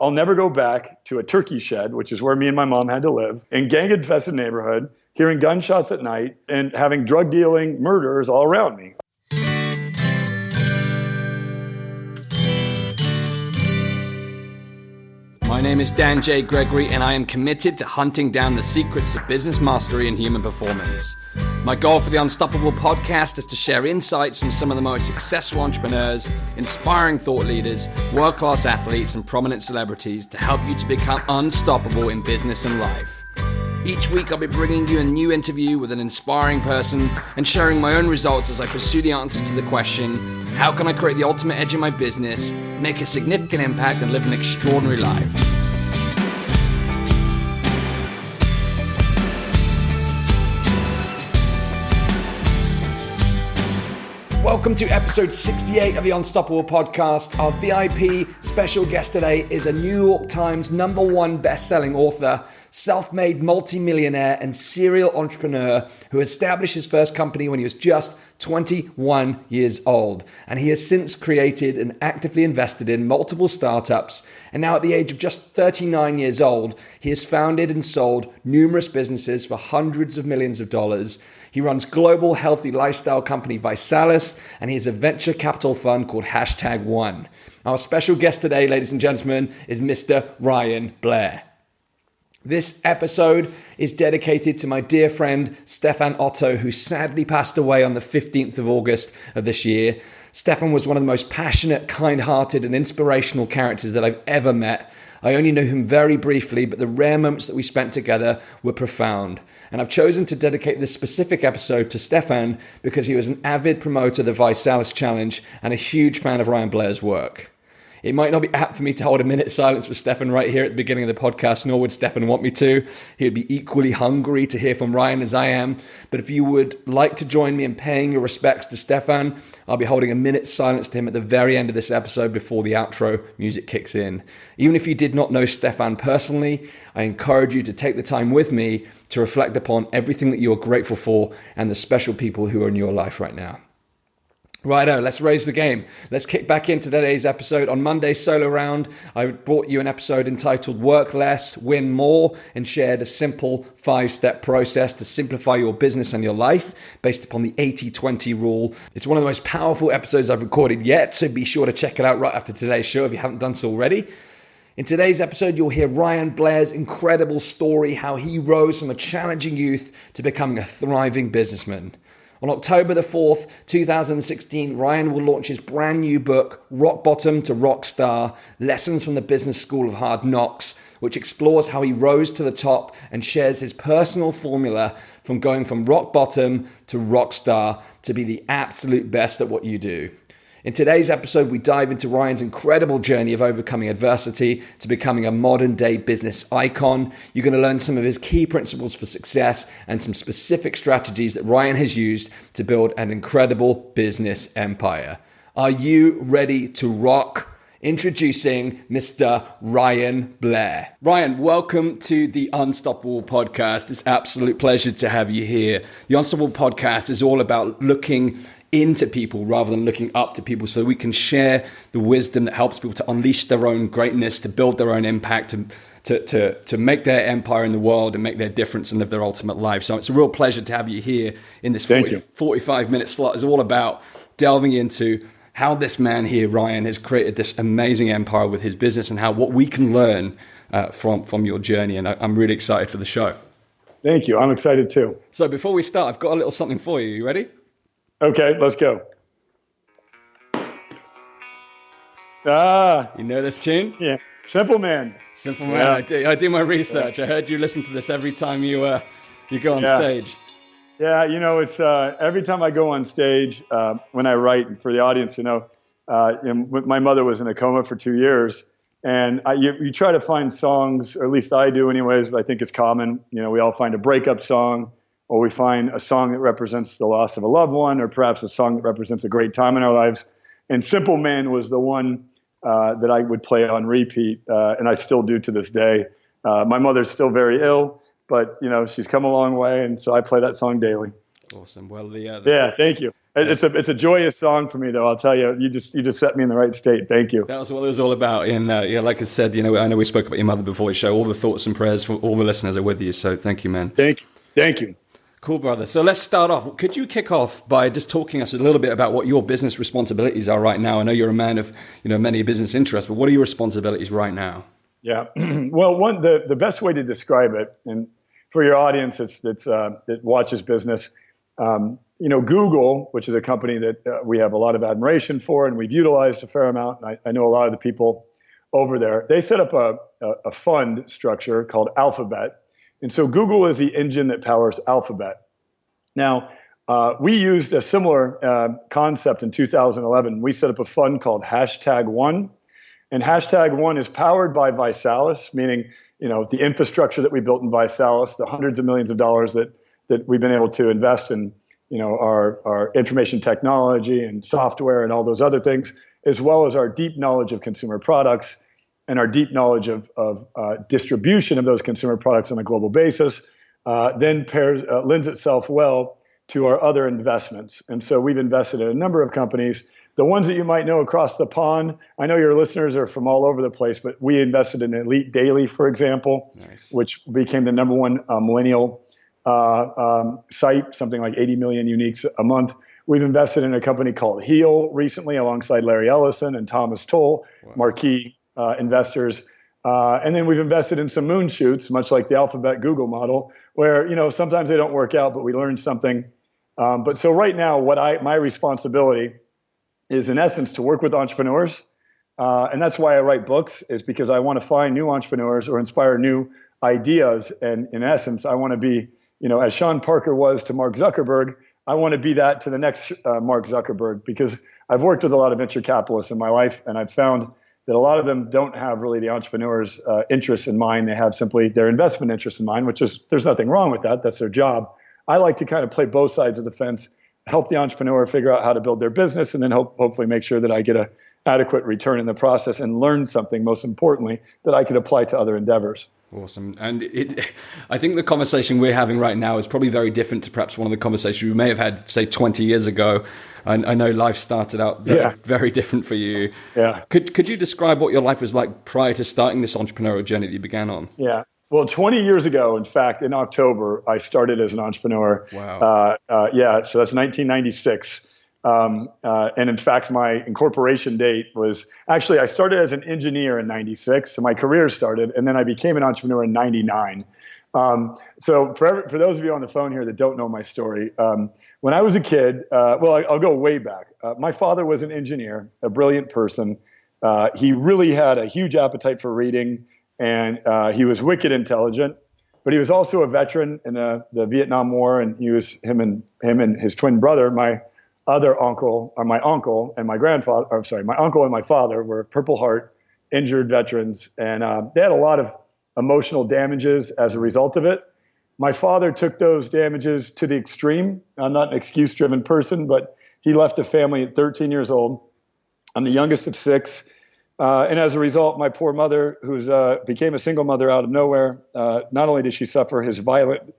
I'll never go back to a turkey shed, which is where me and my mom had to live, in gang-infested neighborhood, hearing gunshots at night and having drug dealing murderers all around me. My name is Dan J. Gregory, and I am committed to hunting down the secrets of business mastery and human performance. My goal for the Unstoppable podcast is to share insights from some of the most successful entrepreneurs, inspiring thought leaders, world-class athletes, and prominent celebrities to help you to become unstoppable in business and life. Each week, I'll be bringing you a new interview with an inspiring person and sharing my own results as I pursue the answers to the question, how can I create the ultimate edge in my business, make a significant impact, and live an extraordinary life? Welcome to episode 68 of the Unstoppable podcast. Our VIP special guest today is a New York Times #1 best-selling author, self-made multi-millionaire and serial entrepreneur who established his first company when he was just 21 years old. And he has since created and actively invested in multiple startups. And now at the age of just 39 years old, he has founded and sold numerous businesses for hundreds of millions of dollars. He runs global healthy lifestyle company ViSalus, and he has a venture capital fund called HashtagOne. Our special guest today, ladies and gentlemen, is Mr. Ryan Blair. This episode is dedicated to my dear friend, Stefan Otto, who sadly passed away on the 15th of August of this year. Stefan was one of the most passionate, kind-hearted, and inspirational characters that I've ever met. I only knew him very briefly, but the rare moments that we spent together were profound. And I've chosen to dedicate this specific episode to Stefan because he was an avid promoter of the ViSalus Challenge and a huge fan of Ryan Blair's work. It might not be apt for me to hold a minute's silence with Stefan right here at the beginning of the podcast, nor would Stefan want me to. He would be equally hungry to hear from Ryan as I am. But if you would like to join me in paying your respects to Stefan, I'll be holding a minute's silence to him at the very end of this episode before the outro music kicks in. Even if you did not know Stefan personally, I encourage you to take the time with me to reflect upon everything that you're grateful for and the special people who are in your life right now. Righto, let's raise the game. Let's kick back into today's episode. On Monday's solo round, I brought you an episode entitled Work Less, Win More, and shared a simple 5-step process to simplify your business and your life based upon the 80-20 rule. It's one of the most powerful episodes I've recorded yet, so be sure to check it out right after today's show if you haven't done so already. In today's episode, you'll hear Ryan Blair's incredible story, how he rose from a challenging youth to becoming a thriving businessman. On October the 4th, 2016, Ryan will launch his brand new book, Rock Bottom to Rockstar, Lessons from the Business School of Hard Knocks, which explores how he rose to the top and shares his personal formula from going from rock bottom to rockstar to be the absolute best at what you do. In today's episode, we dive into Ryan's incredible journey of overcoming adversity to becoming a modern-day business icon. You're going to learn some of his key principles for success and some specific strategies that Ryan has used to build an incredible business empire. Are you ready to rock? Introducing Mr. Ryan Blair. Ryan, welcome to the Unstoppable podcast. It's an absolute pleasure to have you here. The Unstoppable podcast is all about looking into people rather than looking up to people, so we can share the wisdom that helps people to unleash their own greatness, to build their own impact, to make their empire in the world and make their difference and live their ultimate life. So it's a real pleasure to have you here in this 45-minute slot. It's all about delving into how this man here, Ryan, has created this amazing empire with his business and how what we can learn from your journey. And I'm really excited for the show. Thank you. I'm excited too. So before we start, I've got a little something for you. You ready? Okay, let's go. You know this tune? Yeah. Simple Man. Simple Man. Yeah. I do my research. Yeah. I heard you listen to this every time you go on stage. Yeah, it's every time I go on stage when I write for the audience. My mother was in a coma for 2 years, and you try to find songs, or at least I do, anyways. But I think it's common. We all find a breakup song, or we find a song that represents the loss of a loved one, or perhaps a song that represents a great time in our lives. And Simple Man was the one that I would play on repeat, and I still do to this day. My mother's still very ill, but she's come a long way, and so I play that song daily. Awesome. Well, thank you. It's a joyous song for me, though. I'll tell you, you just set me in the right state. Thank you. That was what it was all about. And like I said, I know we spoke about your mother before the show. All the thoughts and prayers for all the listeners are with you. So thank you, man. Thank you. Cool, brother. So let's start off. Could you kick off by just talking us a little bit about what your business responsibilities are right now? I know you're a man of many business interests, but what are your responsibilities right now? Yeah. Well, the best way to describe it, and for your audience that watches business, Google, which is a company that we have a lot of admiration for and we've utilized a fair amount, and I know a lot of the people over there, they set up a fund structure called Alphabet. And so Google is the engine that powers Alphabet. Now, we used a similar concept in 2011. We set up a fund called HashtagOne. And HashtagOne is powered by ViSalus, meaning, the infrastructure that we built in ViSalus, the hundreds of millions of dollars that we've been able to invest in, our information technology and software and all those other things, as well as our deep knowledge of consumer products and our deep knowledge of distribution of those consumer products on a global basis, then lends itself well to our other investments. And so we've invested in a number of companies. The ones that you might know across the pond, I know your listeners are from all over the place, but we invested in Elite Daily, for example, nice. Which became the number one millennial site, something like 80 million uniques a month. We've invested in a company called Heal recently alongside Larry Ellison and Thomas Toll, wow. Marquee investors. And then we've invested in some moonshoots, much like the Alphabet Google model, where, sometimes they don't work out, but we learned something. But so right now, my responsibility is in essence to work with entrepreneurs. And that's why I write books, is because I want to find new entrepreneurs or inspire new ideas. And in essence, I want to be, as Sean Parker was to Mark Zuckerberg, I want to be that to the next Mark Zuckerberg, because I've worked with a lot of venture capitalists in my life, and I've found that a lot of them don't have really the entrepreneur's interests in mind. They have simply their investment interests in mind, which is, there's nothing wrong with that. That's their job. I like to kind of play both sides of the fence, help the entrepreneur figure out how to build their business, and then hopefully make sure that I get an adequate return in the process and learn something, most importantly, that I could apply to other endeavors. Awesome. And I think the conversation we're having right now is probably very different to perhaps one of the conversations we may have had, say, 20 years ago. I know life started out very different for you. Yeah. Could you describe what your life was like prior to starting this entrepreneurial journey that you began on? Yeah. Well, 20 years ago, in fact, in October, I started as an entrepreneur. Wow. So that's 1996. And in fact, my incorporation date was actually, I started as an engineer in 96. So my career started, and then I became an entrepreneur in 99. So for those of you on the phone here that don't know my story, when I was a kid, I'll go way back. My father was an engineer, a brilliant person. He really had a huge appetite for reading, and he was wicked intelligent. But he was also a veteran in the Vietnam War, and him and his twin brother, my uncle and my father were Purple Heart injured veterans, and they had a lot of emotional damages as a result of it. My father took those damages to the extreme. I'm not an excuse-driven person, but he left the family at 13 years old. I'm the youngest of 6. And as a result, my poor mother, became a single mother out of nowhere, not only did she suffer his violent,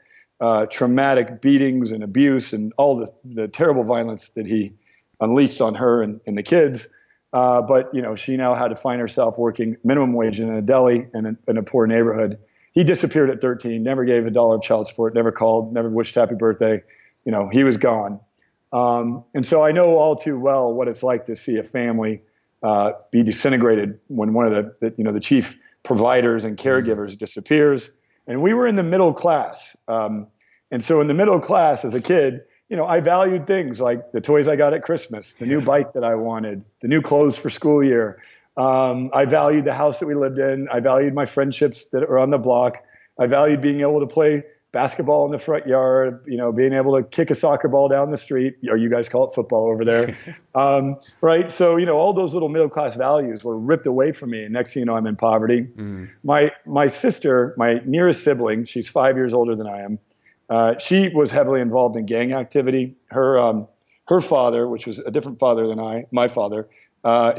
traumatic beatings and abuse and all the terrible violence that he unleashed on her and the kids, but she now had to find herself working minimum wage in a deli in a poor neighborhood. He disappeared at 13, never gave $1 of child support, never called, never wished happy birthday. He was gone. And so I know all too well what it's like to see a family be disintegrated when one of the chief providers and caregivers disappears. And we were in the middle class. And so in the middle class as a kid, I valued things like the toys I got at Christmas, the new bike that I wanted, the new clothes for school year. I valued the house that we lived in. I valued my friendships that were on the block. I valued being able to play basketball in the front yard, being able to kick a soccer ball down the street, or you guys call it football over there. Right. So, all those little middle-class values were ripped away from me. And next thing you know, I'm in poverty. Mm. My sister, my nearest sibling, she's 5 years older than I am. She was heavily involved in gang activity. Her father, which was a different father than my father,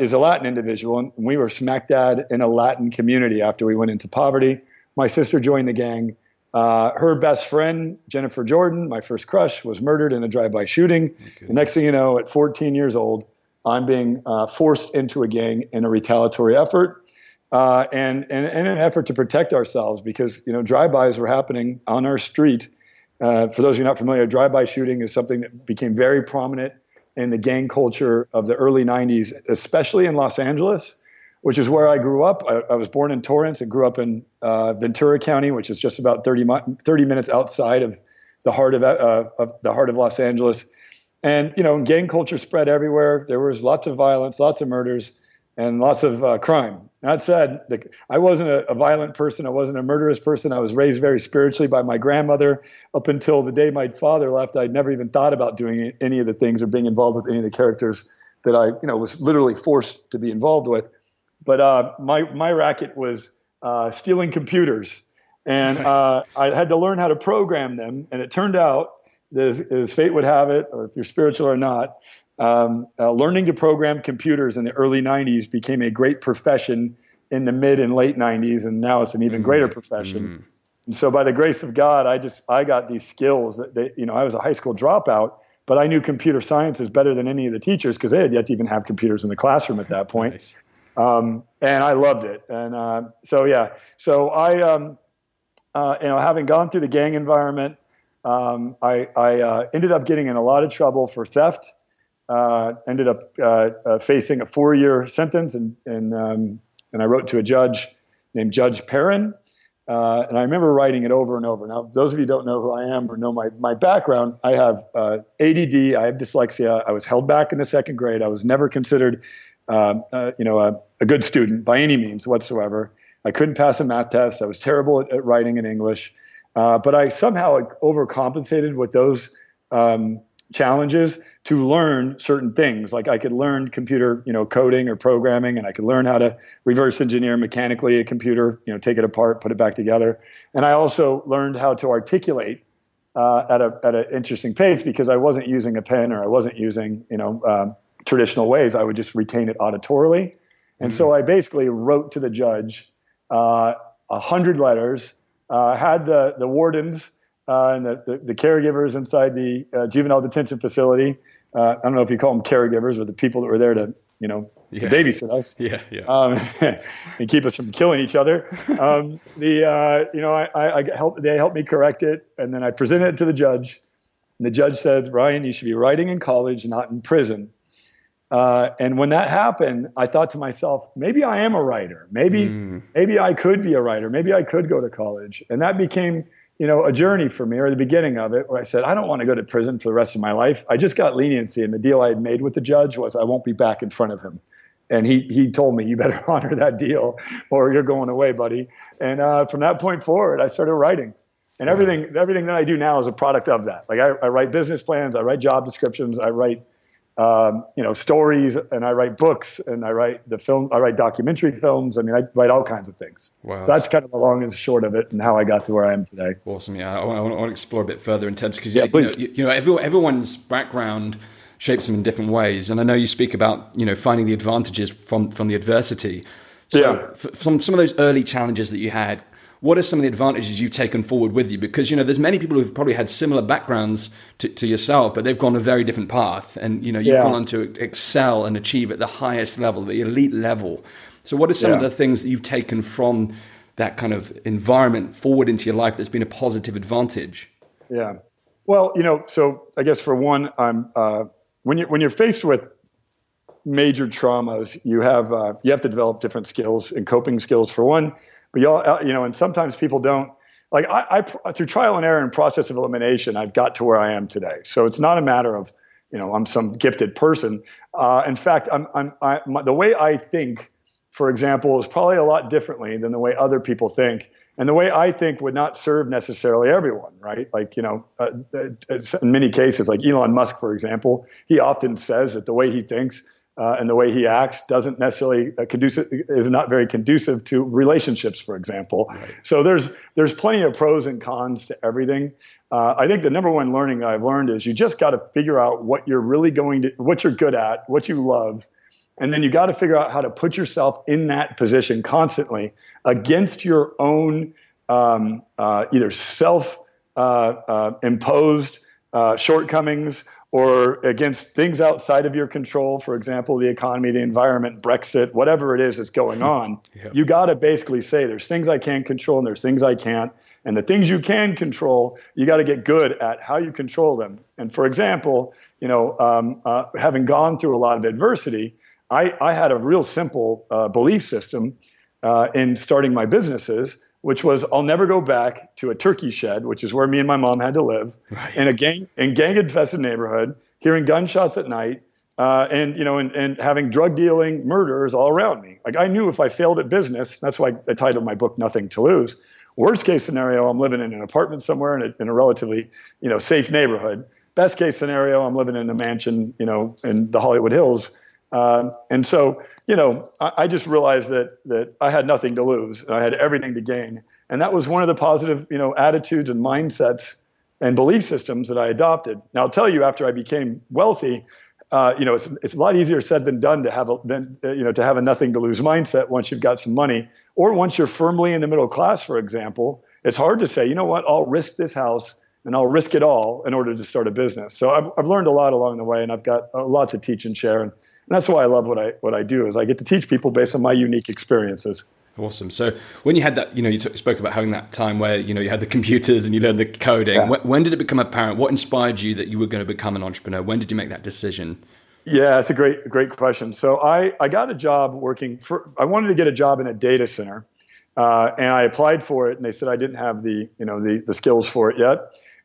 is a Latin individual. And we were smack dab in a Latin community after we went into poverty. My sister joined the gang. Her best friend, Jennifer Jordan, my first crush, was murdered in a drive-by shooting. The next thing you know, at 14 years old, I'm being forced into a gang in a retaliatory effort, and in an effort to protect ourselves, because drive-bys were happening on our street. For those of you not familiar, drive-by shooting is something that became very prominent in the gang culture of the early 90s, especially in Los Angeles, which is where I grew up. I was born in Torrance and grew up in Ventura County, which is just about 30 minutes outside of the heart of Los Angeles. And gang culture spread everywhere. There was lots of violence, lots of murders, and lots of crime. That said, I wasn't a violent person. I wasn't a murderous person. I was raised very spiritually by my grandmother. Up until the day my father left, I'd never even thought about doing any of the things or being involved with any of the characters that I was literally forced to be involved with. But my racket was stealing computers, and I had to learn how to program them. And it turned out, as fate would have it, or if you're spiritual or not, learning to program computers in the early 90s became a great profession in the mid and late 90s, and now it's an even greater profession. And so by the grace of God, I got these skills that I was a high school dropout, but I knew computer sciences better than any of the teachers, because they had yet to even have computers in the classroom at that point. Nice. And I loved it. And so I having gone through the gang environment, I ended up getting in a lot of trouble for theft. Ended up facing a 4-year sentence, and I wrote to a judge named Judge Perrin, and I remember writing it over and over. Now, those of you who don't know who I am or know my background, I have ADD, I have dyslexia. I was held back in the second grade. I was never considered a good student by any means whatsoever. I couldn't pass a math test. I was terrible at writing in English, but I somehow overcompensated with those challenges to learn certain things. Like I could learn computer, coding or programming, and I could learn how to reverse engineer mechanically a computer, take it apart, put it back together. And I also learned how to articulate at an interesting pace, because I wasn't using a pen, or I wasn't using, traditional ways. I would just retain it auditorily. And so I basically wrote to the judge 100 letters, had the wardens and the caregivers inside the juvenile detention facility. I don't know if you call them caregivers, or the people that were there to babysit us. And keep us from killing each other. They helped me correct it, and then I presented it to the judge. And the judge said, "Ryan, you should be writing in college, not in prison." And when that happened, I thought to myself, maybe I am a writer. Maybe I could be a writer. Maybe I could go to college. And that became, a journey for me, or the beginning of it, where I said, I don't want to go to prison for the rest of my life. I just got leniency, and the deal I had made with the judge was I won't be back in front of him. And he told me, you better honor that deal, or you're going away, buddy. And from that point forward, I started writing. And everything that I do now is a product of that. Like I write business plans, I write job descriptions, I write stories, and I write books, and I write documentary films. I mean, I write all kinds of things. Wow. So that's kind of the long and short of it, and how I got to where I am today. Awesome. Yeah. I want to explore a bit further in terms, because everyone's background shapes them in different ways. And I know you speak about, finding the advantages from the adversity. So from some of those early challenges that you had, what are some of the advantages you've taken forward with you? Because, there's many people who've probably had similar backgrounds to yourself, but they've gone a very different path. And, you've gone on to excel and achieve at the highest level, the elite level. So what are some of the things that you've taken from that kind of environment forward into your life that's been a positive advantage? Yeah. Well, so I guess for one, when you're faced with major traumas, you have to develop different skills and coping skills for one. But and sometimes people don't. Like I through trial and error and process of elimination, I've got to where I am today. So it's not a matter of, I'm some gifted person. In fact, the way I think, for example, is probably a lot differently than the way other people think. And the way I think would not serve necessarily everyone, right? Like, in many cases, like Elon Musk, for example, he often says that the way he thinks and the way he acts doesn't necessarily is not very conducive to relationships, for example. Right. So there's plenty of pros and cons to everything. I think the number one learning I've learned is you just got to figure out what you're really what you're good at, what you love. And then you got to figure out how to put yourself in that position constantly against your own either self-imposed shortcomings or against things outside of your control, for example, the economy, the environment, Brexit, whatever it is that's going on, you got to basically say there's things I can control and there's things I can't. And the things you can control, you got to get good at how you control them. And for example, having gone through a lot of adversity, I had a real simple belief system in starting my businesses, which was I'll never go back to a turkey shed, which is where me and my mom had to live, in a gang-infested neighborhood, hearing gunshots at night, and having drug dealing, murders all around me. Like I knew if I failed at business, that's why I titled my book "Nothing to Lose." Worst case scenario, I'm living in an apartment somewhere in a relatively safe neighborhood. Best case scenario, I'm living in a mansion in the Hollywood Hills. And so, I just realized that I had nothing to lose. I had everything to gain. And that was one of the positive, attitudes and mindsets and belief systems that I adopted. Now, I'll tell you, after I became wealthy, it's a lot easier said than done to have a nothing to lose mindset once you've got some money, or once you're firmly in the middle class, for example. It's hard to say, you know what, I'll risk this house and I'll risk it all in order to start a business. So I've learned a lot along the way, and I've got lots to teach and share. And that's why I love what I do, is I get to teach people based on my unique experiences. Awesome. So when you had that, you spoke about having that time where, you had the computers and you learned the coding. Yeah. When did it become apparent? What inspired you that you were going to become an entrepreneur? When did you make that decision? Yeah, that's a great question. So I got a job I wanted to get a job in a data center, and I applied for it, and they said I didn't have the skills for it yet.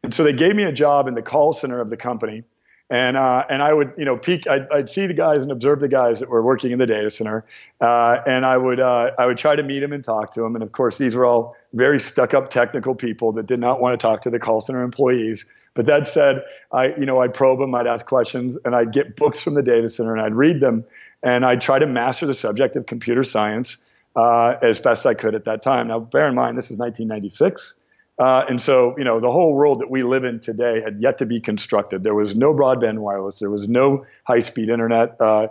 And so they gave me a job in the call center of the company. And I would, peek. I'd see the guys and observe the guys that were working in the data center, and I would try to meet them and talk to them. And of course, these were all very stuck-up technical people that did not want to talk to the call center employees. But that said, I'd probe them, I'd ask questions, and I'd get books from the data center and I'd read them, and I'd try to master the subject of computer science as best I could at that time. Now, bear in mind, this is 1996. And so, the whole world that we live in today had yet to be constructed. There was no broadband wireless. There was no high-speed internet. The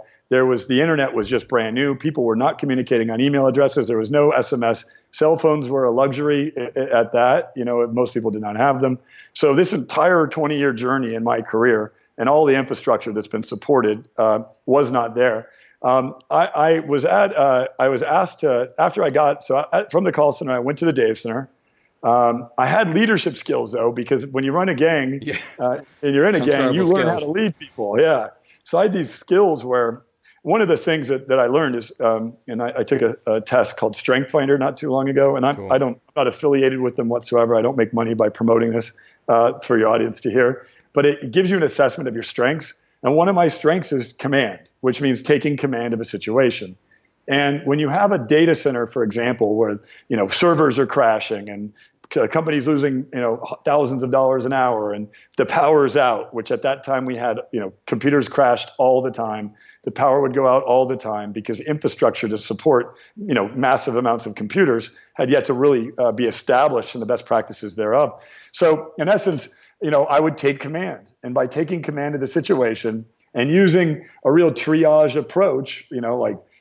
internet was just brand new. People were not communicating on email addresses. There was no SMS. Cell phones were a luxury at that. Most people did not have them. So this entire 20-year journey in my career and all the infrastructure that's been supported was not there. I was asked to, after I got, from the call center, I went to the data center. I had leadership skills, though, because when you run a gang and you're in a gang, you learn how to lead people. Yeah. So I had these skills where one of the things that I learned is, and I took a test called Strength Finder not too long ago, and I'm not affiliated with them whatsoever. I don't make money by promoting this for your audience to hear, but it gives you an assessment of your strengths. And one of my strengths is command, which means taking command of a situation. And when you have a data center, for example, where servers are crashing and companies losing thousands of dollars an hour, and the power's out, which at that time we had computers crashed all the time. The power would go out all the time because infrastructure to support massive amounts of computers had yet to really be established in the best practices thereof. So in essence, I would take command, and by taking command of the situation and using a real triage approach,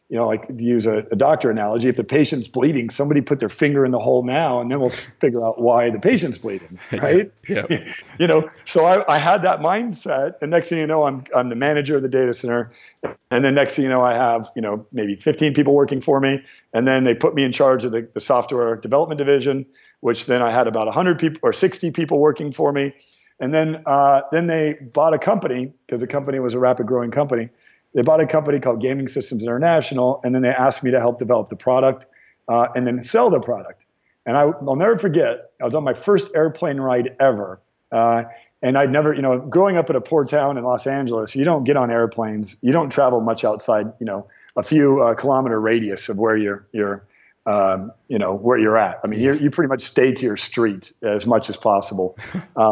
like to use a doctor analogy, if the patient's bleeding, somebody put their finger in the hole now, and then we'll figure out why the patient's bleeding, right? Yeah. So I had that mindset, and next thing you know, I'm the manager of the data center, and then next thing you know, I have maybe 15 people working for me, and then they put me in charge of the software development division, which then I had about 100 people or 60 people working for me, and then they bought a company, because the company was a rapid growing company. They bought a company called Gaming Systems International, and then they asked me to help develop the product and then sell the product. And I'll never forget, I was on my first airplane ride ever. And I'd never, growing up in a poor town in Los Angeles, you don't get on airplanes. You don't travel much outside, a few kilometer radius of where you're where you're at. I mean, you pretty much stay to your street as much as possible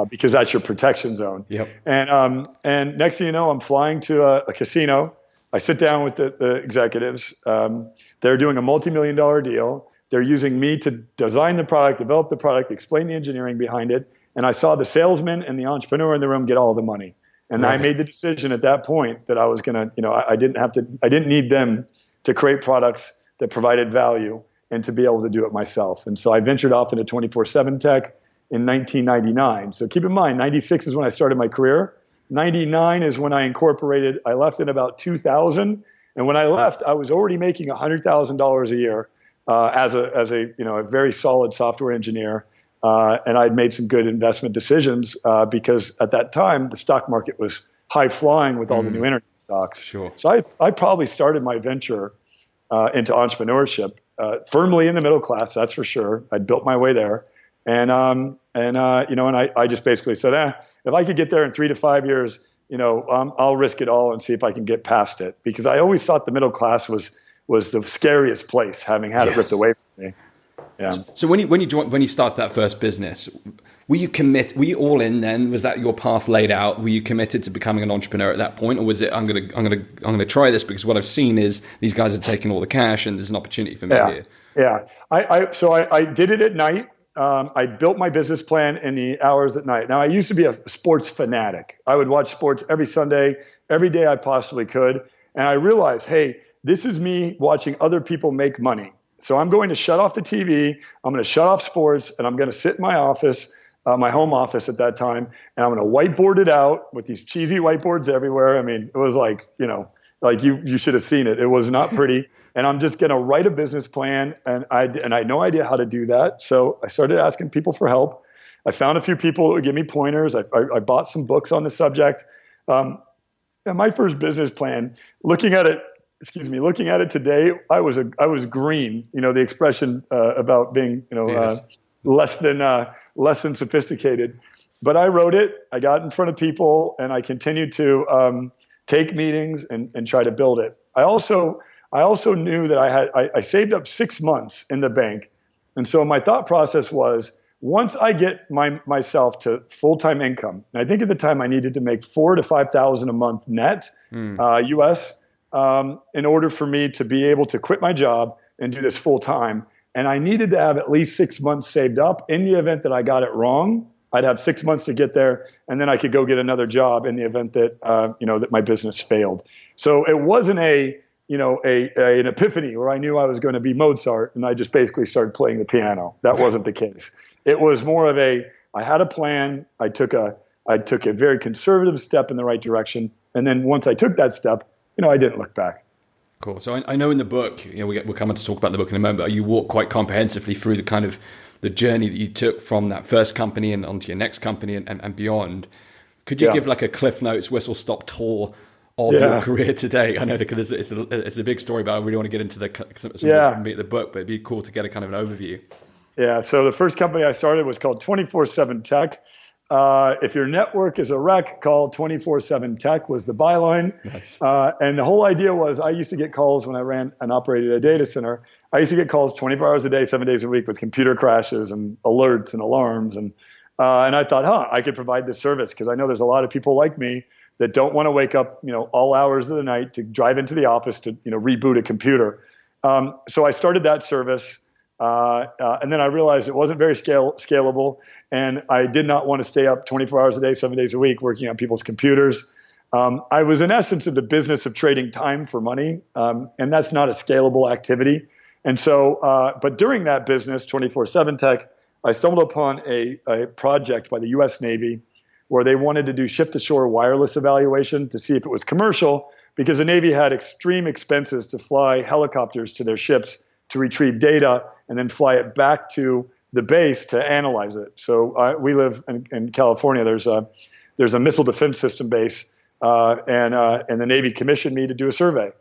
because that's your protection zone. Yep. And next thing you know, I'm flying to a casino. I sit down with the executives. They're doing a multi-million-dollar deal. They're using me to design the product, develop the product, explain the engineering behind it. And I saw the salesman and the entrepreneur in the room get all the money. And I made the decision at that point that I was going to, I didn't need them to create products that provided value. and to be able to do it myself. And so I ventured off into 24/7 tech in 1999. So keep in mind, 96 is when I started my career. 99 is when I incorporated. I left in about 2000. And when I left, I was already making $100,000 a year as a very solid software engineer. And I'd made some good investment decisions because at that time, the stock market was high flying with all the new internet stocks. Sure. So I probably started my venture into entrepreneurship firmly in the middle class, that's for sure. I built my way there. And I just basically said, if I could get there in 3 to 5 years, I'll risk it all and see if I can get past it. Because I always thought the middle class was the scariest place, having had it ripped away from me. Yeah. So when you started that first business, were you all in then? Was that your path laid out? Were you committed to becoming an entrepreneur at that point, or was it I'm gonna try this because what I've seen is these guys are taking all the cash and there's an opportunity for me here? Yeah. I did it at night. I built my business plan in the hours at night. Now, I used to be a sports fanatic. I would watch sports every Sunday, every day I possibly could. And I realized, hey, this is me watching other people make money. So I'm going to shut off the TV. I'm going to shut off sports, and I'm going to sit in my office, my home office at that time, and I'm going to whiteboard it out with these cheesy whiteboards everywhere. I mean, it was like, you should have seen it. It was not pretty. And I'm just going to write a business plan, and I had no idea how to do that. So I started asking people for help. I found a few people that would give me pointers. I bought some books on the subject. And my first business plan, looking at it today, I was green. The expression about being less than sophisticated. But I wrote it. I got in front of people, and I continued to take meetings and try to build it. I also knew that I saved up 6 months in the bank. And so my thought process was, once I get myself to full-time income, and I think at the time I needed to make $4,000 to $5,000 a month net US in order for me to be able to quit my job and do this full-time. And I needed to have at least 6 months saved up. In the event that I got it wrong, I'd have 6 months to get there, and then I could go get another job in the event that that my business failed. So it wasn't an epiphany where I knew I was going to be Mozart and I just basically started playing the piano. That wasn't the case. It was more of I had a plan. I took a very conservative step in the right direction. And then once I took that step, I didn't look back. Cool. So I know in the book, we're coming to talk about the book in a moment, but you walk quite comprehensively through the kind of the journey that you took from that first company and onto your next company and beyond. Could you give like a Cliff Notes Whistlestop Tall of your career today? I know because it's a big story, but I really want to get into the book, but it'd be cool to get a kind of an overview. Yeah. So the first company I started was called 24/7 Tech. If your network is a wreck, call 24/7 Tech was the byline. Nice. And the whole idea was I used to get calls when I ran and operated a data center. I used to get calls 24 hours a day, 7 days a week with computer crashes and alerts and alarms. And I thought, I could provide this service because I know there's a lot of people like me that don't want to wake up, all hours of the night to drive into the office to, reboot a computer. So I started that service. And then I realized it wasn't very scalable, and I did not want to stay up 24 hours a day, 7 days a week, working on people's computers. I was in essence in the business of trading time for money, and that's not a scalable activity. And so, but during that business, 24/7 Tech, I stumbled upon a project by the U.S. Navy where they wanted to do ship-to-shore wireless evaluation to see if it was commercial, because the Navy had extreme expenses to fly helicopters to their ships to retrieve data and then fly it back to the base to analyze it. So we live in California. There's a missile defense system base, and the Navy commissioned me to do a survey.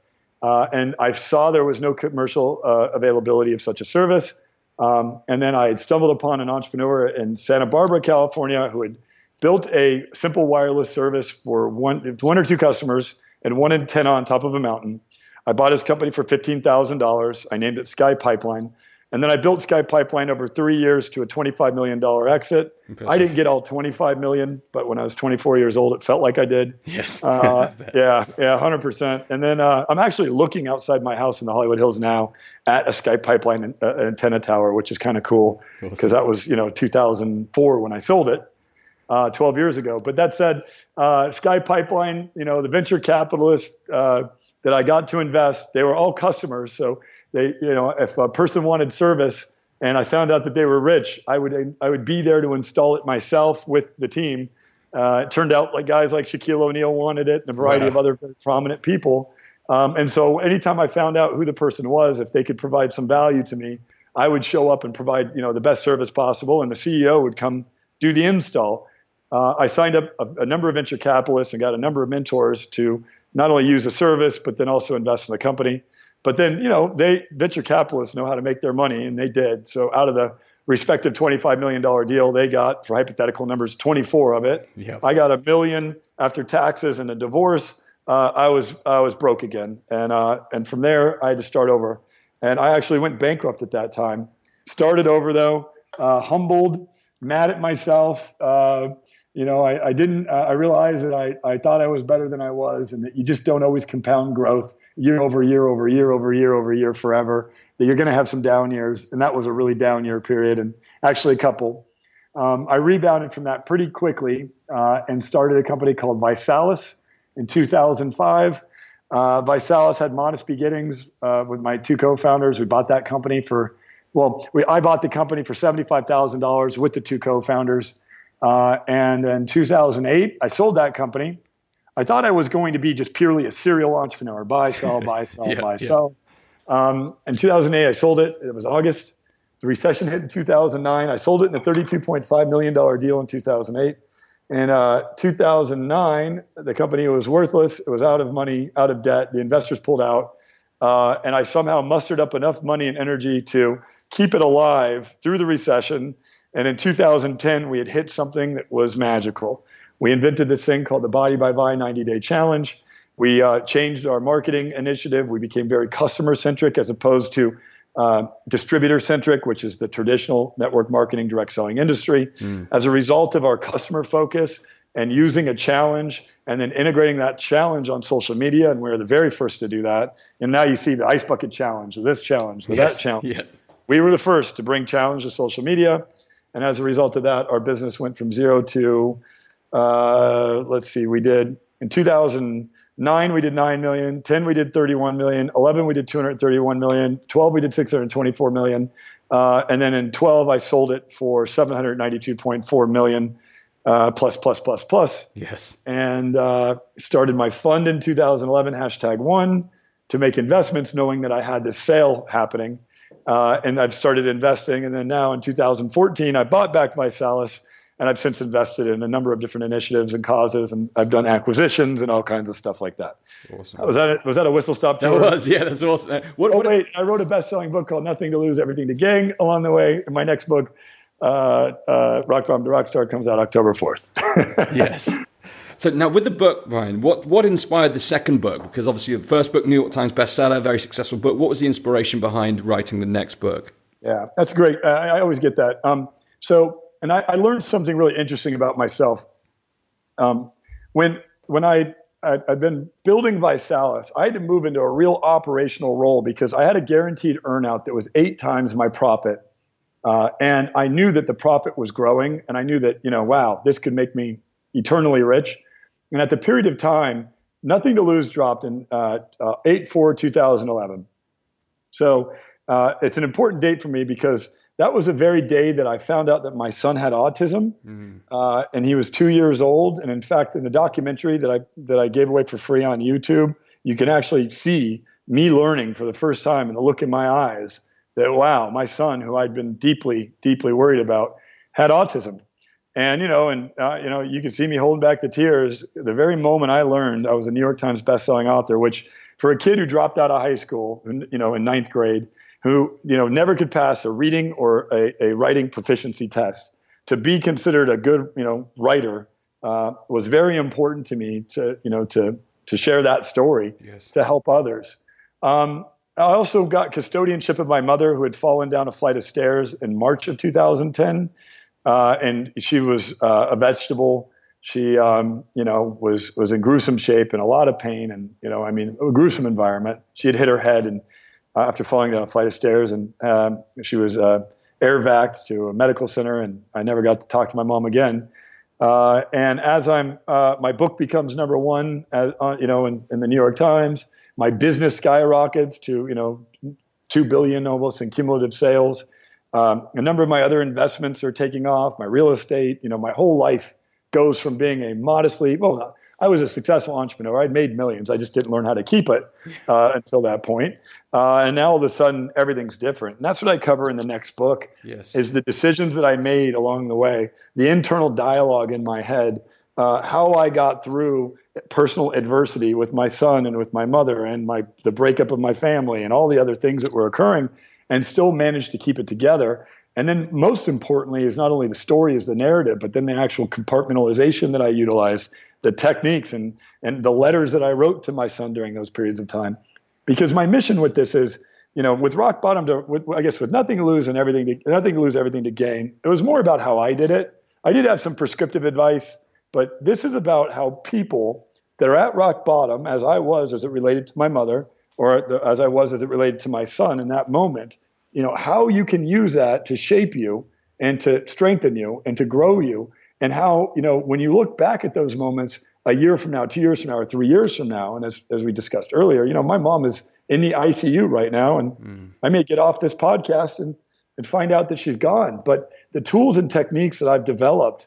And I saw there was no commercial availability of such a service. And then I had stumbled upon an entrepreneur in Santa Barbara, California, who had built a simple wireless service for one or two customers and one antenna on top of a mountain. I bought his company for $15,000. I named it Sky Pipeline. And then I built Sky Pipeline over 3 years to a $25 million exit. Impressive. I didn't get all $25 million, but when I was 24 years old, it felt like I did. Yes. 100%. And then I'm actually looking outside my house in the Hollywood Hills now at a Sky Pipeline antenna tower, which is kind of cool because that was 2004 when I sold it, 12 years ago. But that said, Sky Pipeline, the venture capitalists that I got to invest, they were all customers. So if a person wanted service and I found out that they were rich, I would be there to install it myself with the team. It turned out like guys like Shaquille O'Neal wanted it, and a variety of other very prominent people. And so anytime I found out who the person was, if they could provide some value to me, I would show up and provide, the best service possible, and the CEO would come do the install. I signed up a number of venture capitalists and got a number of mentors to not only use the service, but then also invest in the company. But then, venture capitalists know how to make their money, and they did. So out of the respective $25 million deal they got, for hypothetical numbers, 24 of it. Yep. I got $1 million after taxes and a divorce. I was broke again. And from there, I had to start over. And I actually went bankrupt at that time. Started over, though, humbled, mad at myself. I realized that I thought I was better than I was, and that you just don't always compound growth year over year over year over year over year forever, that you're going to have some down years. And that was a really down year period, and actually a couple. I rebounded from that pretty quickly and started a company called ViSalus in 2005. ViSalus had modest beginnings with my two co-founders. We bought that company I bought the company for $75,000 with the two co-founders. And in 2008, I sold that company. I thought I was going to be just purely a serial entrepreneur, buy, sell, buy, sell, buy, sell. In 2008, I sold it. It was August. The recession hit in 2009. I sold it in a $32.5 million deal in 2008. In 2009, the company was worthless. It was out of money, out of debt. The investors pulled out. And I somehow mustered up enough money and energy to keep it alive through the recession. And in 2010, we had hit something that was magical. We invented this thing called the Body by Buy 90-Day Challenge. We changed our marketing initiative. We became very customer-centric as opposed to distributor-centric, which is the traditional network marketing, direct selling industry. As a result of our customer focus and using a challenge and then integrating that challenge on social media, and we're the very first to do that. And now you see the Ice Bucket Challenge, or this challenge, or that challenge. Yeah. We were the first to bring challenge to social media. And as a result of that, our business went from zero to, we did, in 2009, we did 9 million, 10, we did 31 million, 11, we did 231 million, 12, we did 624 million. And then in 12, I sold it for 792.4 million, plus. Yes. And started my fund in 2011, HashtagOne, to make investments, knowing that I had this sale happening. And I've started investing. And then now in 2014, I bought back ViSalus, and I've since invested in a number of different initiatives and causes, and I've done acquisitions and all kinds of stuff like that. Awesome. Was that a Whistlestop Tall? That was, yeah, that's awesome. I wrote a best-selling book called Nothing to Lose, Everything to Gain along the way. And my next book, Rock Farm to Rockstar, comes out October 4th. Yes. So now with the book, Ryan, what inspired the second book? Because obviously the first book, New York Times bestseller, very successful book. What was the inspiration behind writing the next book? Yeah, that's great. I always get that. And I learned something really interesting about myself. When I'd been building ViSalus, I had to move into a real operational role because I had a guaranteed earnout that was 8 times my profit. And I knew that the profit was growing, and I knew that, wow, this could make me eternally rich. And at the period of time, Nothing to Lose dropped in 8/4/2011. So it's an important date for me because that was the very day that I found out that my son had autism, and he was 2 years old. And in fact, in the documentary that I gave away for free on YouTube, you can actually see me learning for the first time, and the look in my eyes that, wow, my son, who I'd been deeply, deeply worried about, had autism. And, you can see me holding back the tears. The very moment I learned I was a New York Times bestselling author, which for a kid who dropped out of high school, in 9th grade, who, never could pass a reading or a writing proficiency test, to be considered a good, writer, was very important to me to share that story, to help others. I also got custodianship of my mother, who had fallen down a flight of stairs in March of 2010. And she was a vegetable. She, was in gruesome shape and a lot of pain, and a gruesome environment. She had hit her head, and after falling down a flight of stairs, and she was air vac'd to a medical center, and I never got to talk to my mom again. And as my book becomes number one, in the New York Times, my business skyrockets to $2 billion almost in cumulative sales. A number of my other investments are taking off. My real estate, my whole life goes from being I was a successful entrepreneur. I'd made millions. I just didn't learn how to keep it until that point. And now all of a sudden, everything's different. And that's what I cover in the next book, is the decisions that I made along the way, the internal dialogue in my head, how I got through personal adversity with my son and with my mother and the breakup of my family and all the other things that were occurring, and still managed to keep it together. And then most importantly is not only the story is the narrative, but then the actual compartmentalization that I utilized, the techniques and the letters that I wrote to my son during those periods of time. Because my mission with this is, with rock bottom with nothing to lose and nothing to lose, everything to gain. It was more about how I did it. I did have some prescriptive advice, but this is about how people that are at rock bottom, as I was, as it related to my mother, or as I was, as it related to my son in that moment, how you can use that to shape you and to strengthen you and to grow you. And how, when you look back at those moments a year from now, 2 years from now, or 3 years from now, and as we discussed earlier, my mom is in the ICU right now, and I may get off this podcast and find out that she's gone. But the tools and techniques that I've developed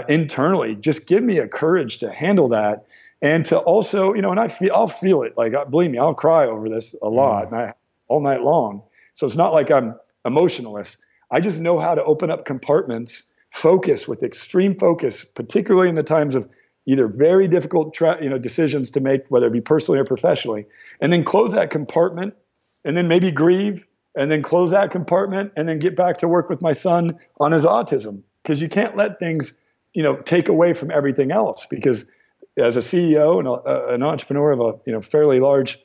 internally just give me a courage to handle that, and to also, and I'll feel it. Like, believe me, I'll cry over this a lot, and all night long. So it's not like I'm emotionless. I just know how to open up compartments, focus with extreme focus, particularly in the times of either very difficult decisions to make, whether it be personally or professionally, and then close that compartment, and then maybe grieve, and then close that compartment, and then get back to work with my son on his autism. Because you can't let things, take away from everything else. Because as a CEO and an entrepreneur of a fairly large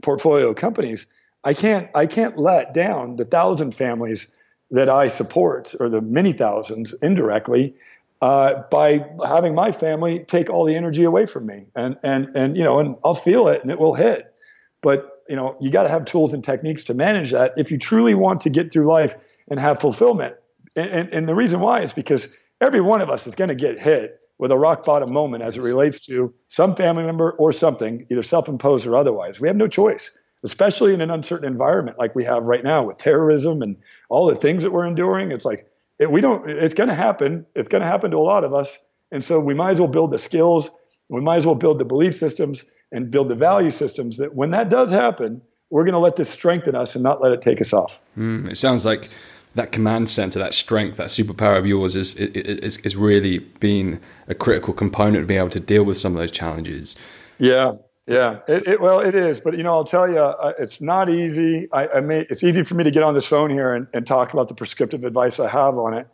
portfolio of companies, I can't let down the 1,000 families that I support, or the many thousands indirectly, by having my family take all the energy away from me. And I'll feel it and it will hit. But, you got to have tools and techniques to manage that if you truly want to get through life and have fulfillment. And the reason why is because every one of us is going to get hit with a rock bottom moment as it relates to some family member or something, either self-imposed or otherwise. We have no choice, especially in an uncertain environment like we have right now with terrorism and all the things that we're enduring. It's like, it's going to happen. It's going to happen to a lot of us. And so we might as well build the skills. We might as well build the belief systems and build the value systems that when that does happen, we're going to let this strengthen us and not let it take us off. It sounds like that command center, that strength, that superpower of yours is really been a critical component to be able to deal with some of those challenges. Yeah. Yeah, it is. But, I'll tell you, it's not easy. It's easy for me to get on this phone here and talk about the prescriptive advice I have on it.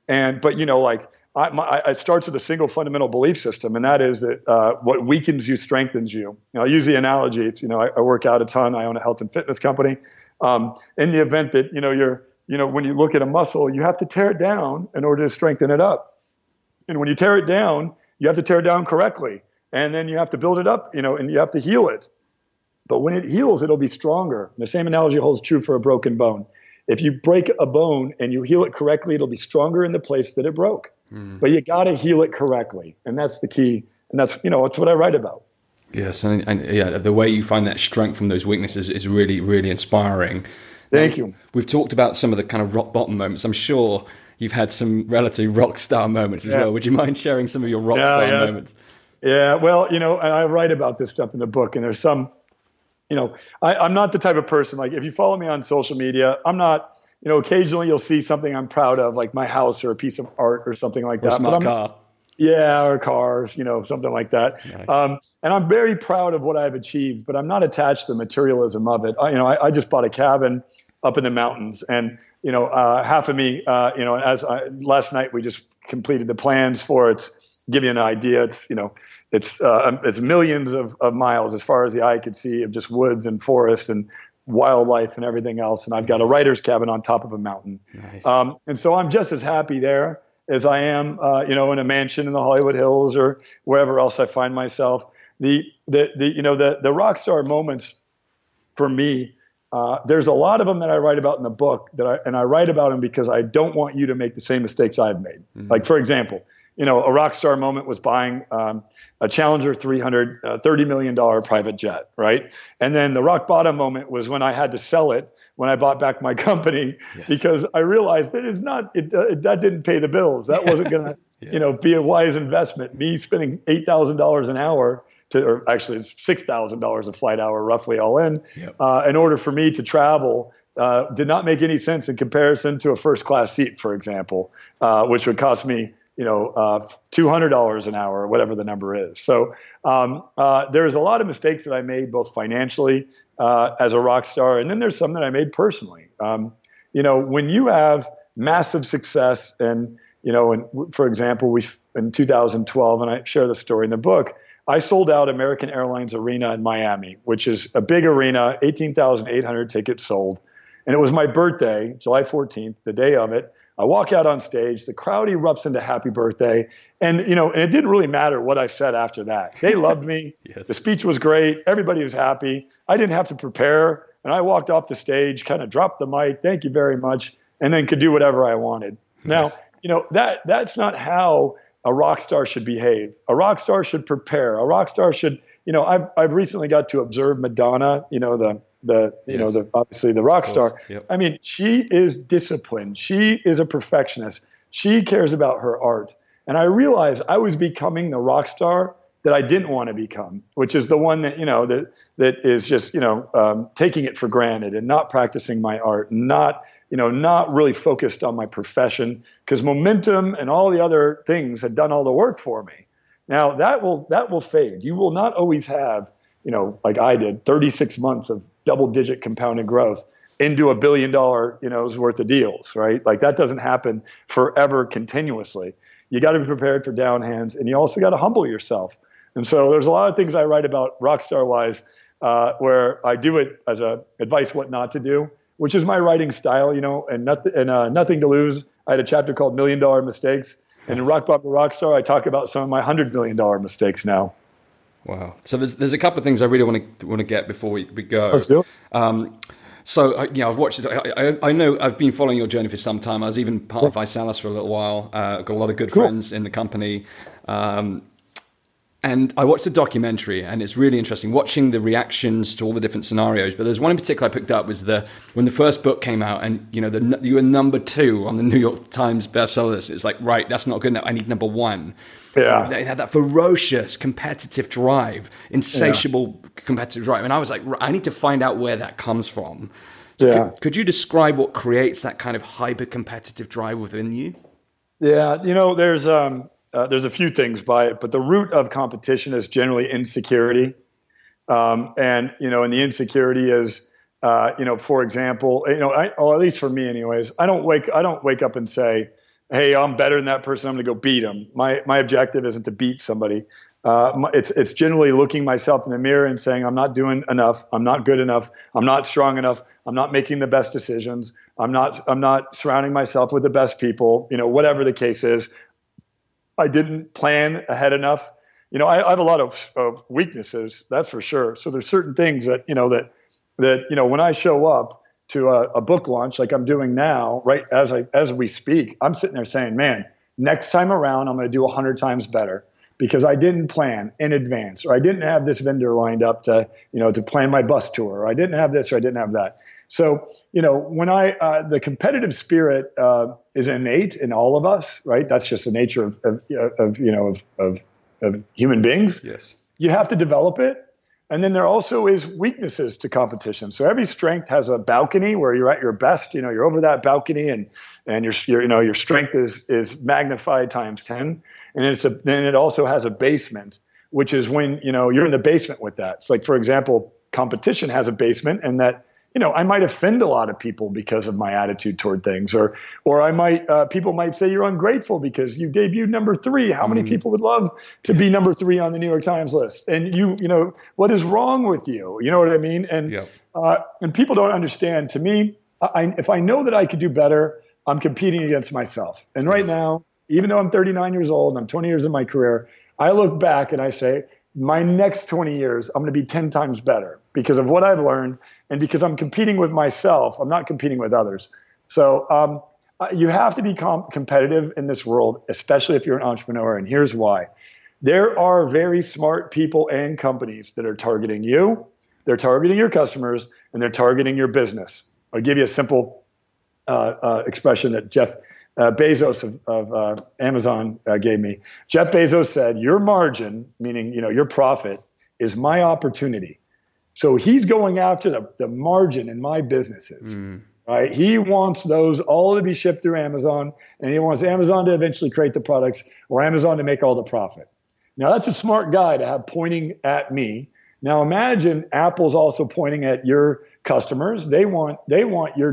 It starts with a single fundamental belief system, and that is that what weakens you strengthens you. I'll use the analogy. It's, I work out a ton. I own a health and fitness company. In the event that, when you look at a muscle, you have to tear it down in order to strengthen it up. And when you tear it down, you have to tear it down correctly. And then you have to build it up, and you have to heal it. But when it heals, it'll be stronger. The same analogy holds true for a broken bone. If you break a bone and you heal it correctly, it'll be stronger in the place that it broke. But you got to heal it correctly. And that's the key. And that's, it's what I write about. Yes. And the way you find that strength from those weaknesses is really, really inspiring. Thank you. We've talked about some of the kind of rock bottom moments. I'm sure you've had some relative rock star moments as well. Would you mind sharing some of your rock star moments? Yeah, well, and I write about this stuff in the book, and there's some, I'm not the type of person, like if you follow me on social media, I'm not, occasionally you'll see something I'm proud of, like my house or a piece of art or something like that. Or a smart car. Yeah, or cars, something like that. Nice. And I'm very proud of what I've achieved, but I'm not attached to the materialism of it. I just bought a cabin up in the mountains, and, half of me, last night we just completed the plans for it. Give you an idea, it's millions of miles as far as the eye could see of just woods and forest and wildlife and everything else. And I've got a writer's cabin on top of a mountain. Nice. And so I'm just as happy there as I am, in a mansion in the Hollywood Hills or wherever else I find myself. The rock star moments for me There's a lot of them that I write about in the book and I write about them because I don't want you to make the same mistakes I've made. Like, for example, a Rockstar moment was buying a Challenger 300, $30 million private jet, right? And then the rock bottom moment was when I had to sell it when I bought back my company, because I realized that that didn't pay the bills. That wasn't going to, be a wise investment. Me spending $8,000 an hour or actually it's $6,000 a flight hour, roughly all in order for me to travel, did not make any sense in comparison to a first class seat, for example, which would cost me, $200 an hour, or whatever the number is. So there's a lot of mistakes that I made, both financially as a rock star, and then there's some that I made personally. When you have massive success, and for example, in 2012, and I share the story in the book, I sold out American Airlines Arena in Miami, which is a big arena, 18,800 tickets sold, and it was my birthday, July 14th, the day of it. I walk out on stage, the crowd erupts into happy birthday. And, and it didn't really matter what I said after that. They loved me. The speech was great. Everybody was happy. I didn't have to prepare. And I walked off the stage, kind of dropped the mic, thank you very much, and then could do whatever I wanted. Now, that's not how a rock star should behave. A rock star should prepare. A rock star should, I've recently got to observe Madonna, obviously the rock star. Yep. I mean, she is disciplined. She is a perfectionist. She cares about her art. And I realized I was becoming the rock star that I didn't want to become, which is the one that, that is just, taking it for granted and not practicing my art, not really focused on my profession, because momentum and all the other things had done all the work for me. Now that will fade. You will not always have, like I did, 36 months of double-digit compounded growth into $1 billion, worth of deals, right? Like that doesn't happen forever continuously. You got to be prepared for down hands, and you also got to humble yourself. And so there's a lot of things I write about Rockstar-wise where I do it as a advice what not to do, which is my writing style, and Nothing to Lose. I had a chapter called $1 Million Mistakes. And in Rock Bottom to Rockstar, I talk about some of my $100 million mistakes now. Wow. So there's a couple of things I really want to get before we go. Let's do it. I've watched it. I know I've been following your journey for some time. I was even part of ViSalus for a little while. I've got a lot of good friends in the company. And I watched the documentary, and it's really interesting watching the reactions to all the different scenarios. But there's one in particular I picked up was when the first book came out, and you were number 2 on the New York Times bestseller list. It's like, right, that's not good enough. I need number 1. Yeah. They had that ferocious competitive drive, insatiable competitive drive, and I was like, I need to find out where that comes from. So could you describe what creates that kind of hyper competitive drive within you? Yeah, there's a few things by it, but the root of competition is generally insecurity. And the insecurity is, for example, or at least for me anyways, I don't wake up and say, hey, I'm better than that person, I'm going to go beat him. My objective isn't to beat somebody. It's generally looking myself in the mirror and saying, I'm not doing enough. I'm not good enough. I'm not strong enough. I'm not making the best decisions. I'm not surrounding myself with the best people, whatever the case is. I didn't plan ahead enough. I have a lot of weaknesses, that's for sure. So there's certain things that, when I show up to a book launch like I'm doing now, right as we speak, I'm sitting there saying, man, next time around, I'm going to do 100 times better because I didn't plan in advance, or I didn't have this vendor lined up to plan my bus tour, or I didn't have this, or I didn't have that. So, when the competitive spirit is innate in all of us, right? That's just the nature of human beings. Yes. You have to develop it. And then there also is weaknesses to competition. So every strength has a balcony where you're at your best, you're over that balcony and your strength is magnified times 10. And then it also has a basement, which is when, you're in the basement with that. It's like, for example, competition has a basement, and that, I might offend a lot of people because of my attitude toward things, or people might say you're ungrateful because you debuted number 3. How many people would love to be number 3 on the New York Times list? And what is wrong with you? You know what I mean? And and people don't understand. To me, if I know that I could do better, I'm competing against myself. And right now, even though I'm 39 years old and I'm 20 years in my career, I look back and I say, my next 20 years, I'm going to be 10 times better because of what I've learned and because I'm competing with myself. I'm not competing with others. So you have to be competitive in this world, especially if you're an entrepreneur. And here's why. There are very smart people and companies that are targeting you. They're targeting your customers, and they're targeting your business. I'll give you a simple expression that Jeff Bezos of Amazon gave me. Jeff Bezos said, your margin, meaning your profit, is my opportunity. So he's going after the margin in my businesses. Right? He wants those all to be shipped through Amazon, and he wants Amazon to eventually create the products or Amazon to make all the profit. Now, that's a smart guy to have pointing at me. Now, imagine Apple's also pointing at your customers. They want your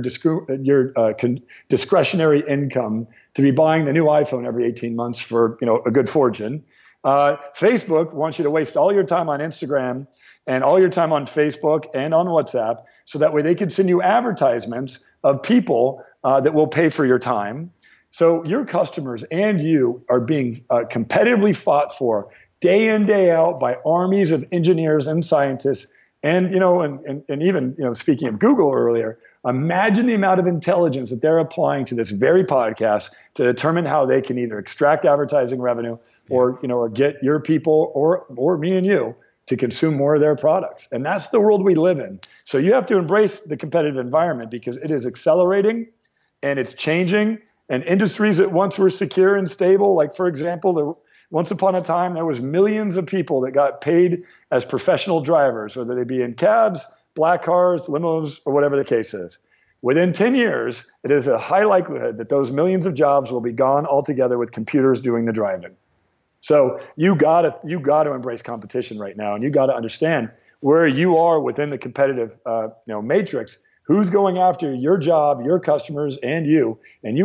discretionary income to be buying the new iPhone every 18 months for a good fortune. Facebook wants you to waste all your time on Instagram and all your time on Facebook and on WhatsApp, so that way they can send you advertisements of people that will pay for your time. So your customers and you are being competitively fought for day in, day out by armies of engineers and scientists. And, and even, speaking of Google earlier, imagine the amount of intelligence that they're applying to this very podcast to determine how they can either extract advertising revenue or get your people or me and you to consume more of their products. And that's the world we live in. So you have to embrace the competitive environment because it is accelerating and it's changing. And industries that once were secure and stable, like, for example, once upon a time, there was millions of people that got paid as professional drivers, whether they be in cabs, black cars, limos, or whatever the case is. Within 10 years, it is a high likelihood that those millions of jobs will be gone altogether with computers doing the driving. So you gotta embrace competition right now, and you gotta understand where you are within the competitive matrix. Who's going after your job, your customers, and you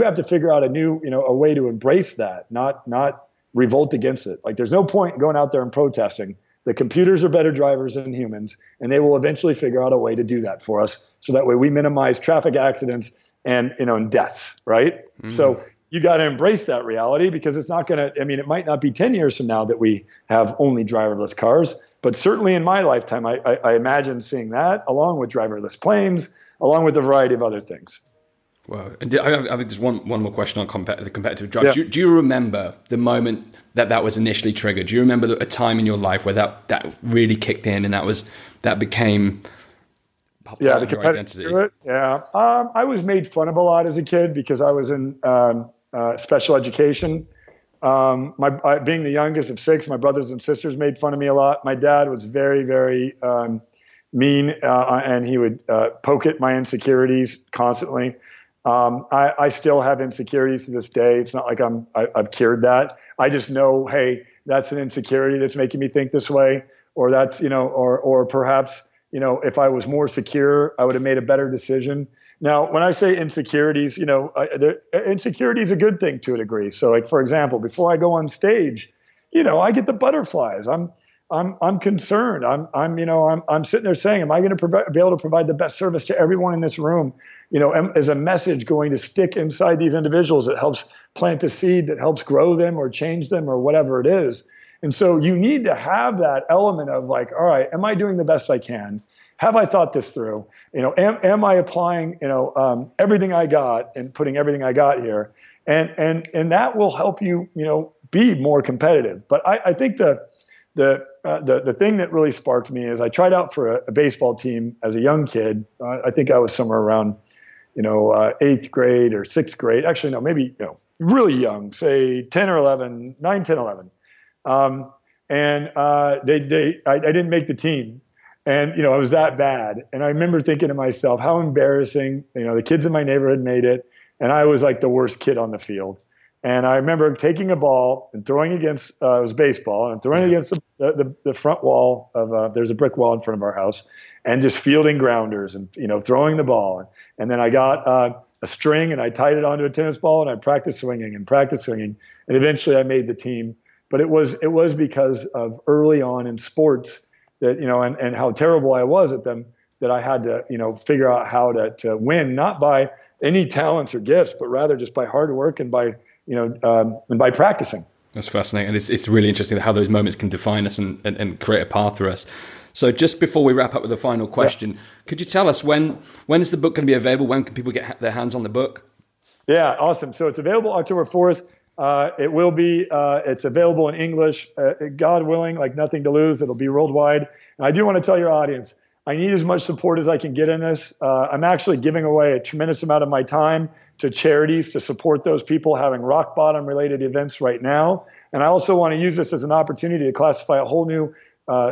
have to figure out a way to embrace that, not revolt against it. Like, there's no point in going out there and protesting. The computers are better drivers than humans, and they will eventually figure out a way to do that for us, so that way we minimize traffic accidents and and deaths, right? Mm-hmm. So you got to embrace that reality, because it's not going to, it might not be 10 years from now that we have only driverless cars, but certainly in my lifetime, I imagine seeing that along with driverless planes, along with a variety of other things. Well, I have just one more question on the competitive drive. Yeah. Do you remember the moment that was initially triggered? Do you remember a time in your life where that really kicked in and that became part of your identity? Yeah. I was made fun of a lot as a kid because I was in special education. Being the youngest of six, my brothers and sisters made fun of me a lot. My dad was very, very mean, and he would poke at my insecurities constantly. I still have insecurities to this day. It's not like I've cured that. I just know, hey, that's an insecurity that's making me think this way, or that's, or perhaps, if I was more secure, I would have made a better decision. Now, when I say insecurities, insecurity is a good thing to a degree. So, like, for example, before I go on stage, I get the butterflies. I'm concerned. I'm sitting there saying, am I going to be able to provide the best service to everyone in this room? Is a message going to stick inside these individuals that helps plant a seed, that helps grow them or change them or whatever it is? And so you need to have that element of like, all right, am I doing the best I can? Have I thought this through? Am I applying, everything I got and putting everything I got here? And that will help you, be more competitive. But I think the thing that really sparked me is I tried out for a baseball team as a young kid. I think I was somewhere around, 8th grade or 6th grade. Actually, no, maybe, really young, say 10 or 11, 9, 10, 11. I didn't make the team. And, it was that bad. And I remember thinking to myself, how embarrassing, the kids in my neighborhood made it. And I was like the worst kid on the field. And I remember taking a ball and throwing against, it was baseball, and throwing against the front wall of, there's a brick wall in front of our house, and just fielding grounders and, throwing the ball. And then I got a string and I tied it onto a tennis ball and I practiced swinging. And eventually I made the team. But it was because of early on in sports that, and how terrible I was at them, that I had to, figure out how to win, not by any talents or gifts, but rather just by hard work and by, and by practicing. That's fascinating. And it's really interesting how those moments can define us and create a path for us. So just before we wrap up with the final question, could you tell us when is the book going to be available? When can people get their hands on the book? Yeah, awesome. So it's available October 4th. It will be, it's available in English, God willing, like nothing to lose. It'll be worldwide. And I do want to tell your audience, I need as much support as I can get in this. I'm actually giving away a tremendous amount of my time to charities to support those people having rock bottom related events right now. And I also want to use this as an opportunity to classify a whole new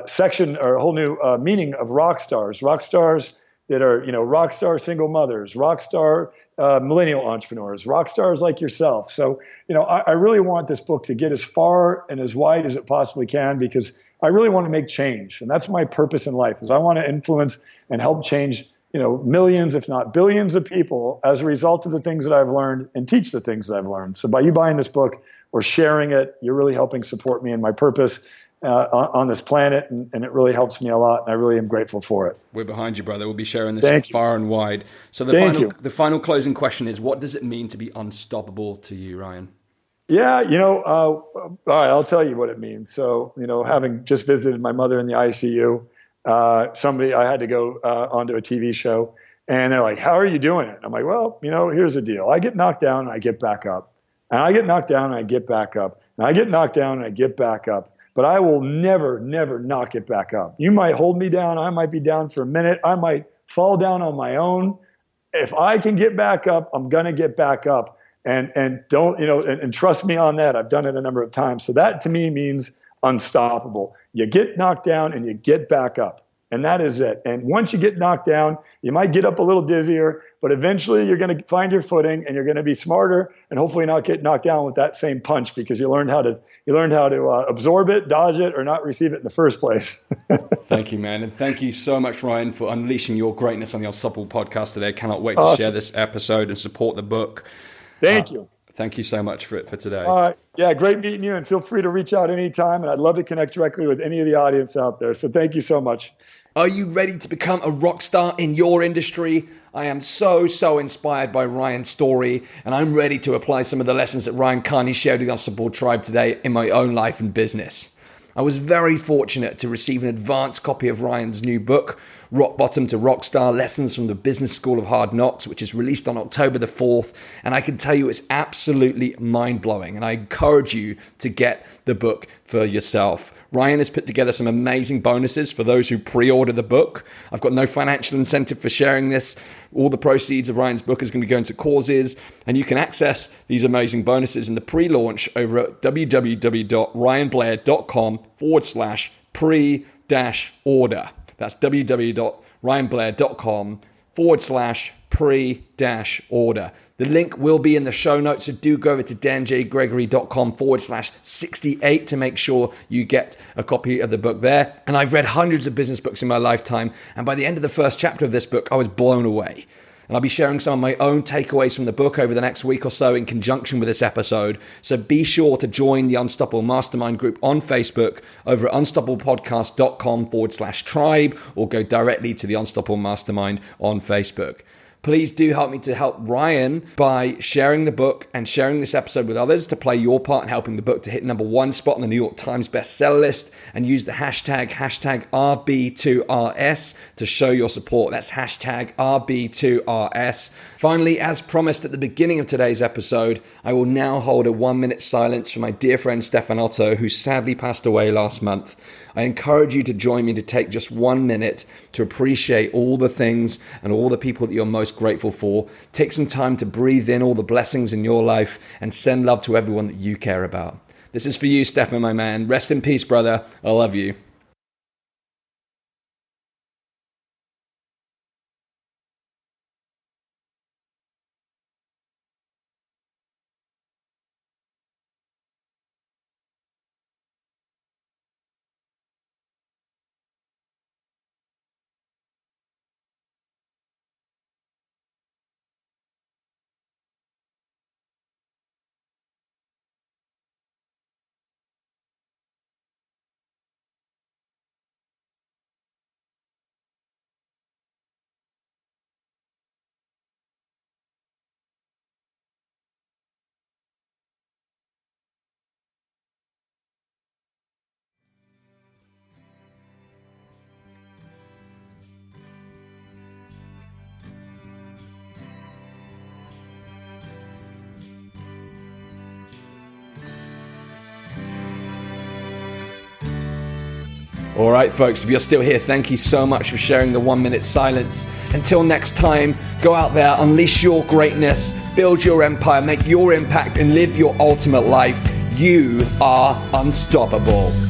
section or a whole new meaning of rock stars. Rock stars that are, rock star single mothers, rock star millennial entrepreneurs, rock stars like yourself. So, I really want this book to get as far and as wide as it possibly can, because I really want to make change. And that's my purpose in life, is I want to influence and help change, millions, if not billions of people as a result of the things that I've learned and teach the things that I've learned. So by you buying this book or sharing it, you're really helping support me in my purpose on this planet, and it really helps me a lot, and I really am grateful for it. We're behind you, brother. We'll be sharing this far and wide. So the final closing question is, what does it mean to be unstoppable to you, Ryan? Yeah, all right, I'll tell you what it means. So, having just visited my mother in the ICU, I had to go onto a TV show, and they're like, how are you doing it? I'm like, well, here's the deal. I get knocked down and I get back up, and I get knocked down and I get back up, and I get knocked down and I get back up. But I will never, never not get back up. You might hold me down. I might be down for a minute. I might fall down on my own. If I can get back up, I'm going to get back up. And don't, and trust me on that. I've done it a number of times. So that to me means unstoppable. You get knocked down and you get back up. And that is it. And once you get knocked down, you might get up a little dizzier, but eventually you're going to find your footing and you're going to be smarter and hopefully not get knocked down with that same punch, because you learned how to absorb it, dodge it, or not receive it in the first place. Thank you, man. And thank you so much, Ryan, for unleashing your greatness on the Unstoppable podcast today. I cannot wait to share this episode and support the book. Thank you. Thank you so much for today. All right. Yeah, great meeting you, and feel free to reach out anytime, and I'd love to connect directly with any of the audience out there. So thank you so much. Are you ready to become a rock star in your industry? I am so inspired by Ryan's story, and I'm ready to apply some of the lessons that Ryan Carney shared with the Unstoppable Tribe today in my own life and business. I was very fortunate to receive an advanced copy of Ryan's new book, Rock Bottom to Rockstar: Lessons from the Business School of Hard Knocks, which is released on October the 4th. And I can tell you it's absolutely mind-blowing. And I encourage you to get the book for yourself. Ryan has put together some amazing bonuses for those who pre-order the book. I've got no financial incentive for sharing this. All the proceeds of Ryan's book is going to be going to causes, and you can access these amazing bonuses in the pre-launch over at www.ryanblair.com/pre-order. That's www.ryanblair.com/pre-order. The link will be in the show notes, so do go over to danjgregory.com/68 to make sure you get a copy of the book there. And I've read hundreds of business books in my lifetime, and by the end of the first chapter of this book, I was blown away. And I'll be sharing some of my own takeaways from the book over the next week or so in conjunction with this episode. So be sure to join the Unstoppable Mastermind group on Facebook over at unstoppablepodcast.com/tribe, or go directly to the Unstoppable Mastermind on Facebook. Please do help me to help Ryan by sharing the book and sharing this episode with others to play your part in helping the book to hit #1 spot on the New York Times bestseller list, and use the hashtag #RB2RS to show your support. That's hashtag RB2RS. Finally, as promised at the beginning of today's episode, I will now hold a 1-minute silence for my dear friend Stefan Otto, who sadly passed away last month. I encourage you to join me to take just 1 minute to appreciate all the things and all the people that you're most grateful for. Take some time to breathe in all the blessings in your life and send love to everyone that you care about. This is for you, Stefan, my man. Rest in peace, brother. I love you. All right, folks, if you're still here, thank you so much for sharing the 1 minute silence. Until next time, go out there, unleash your greatness, build your empire, make your impact, and live your ultimate life. You are unstoppable.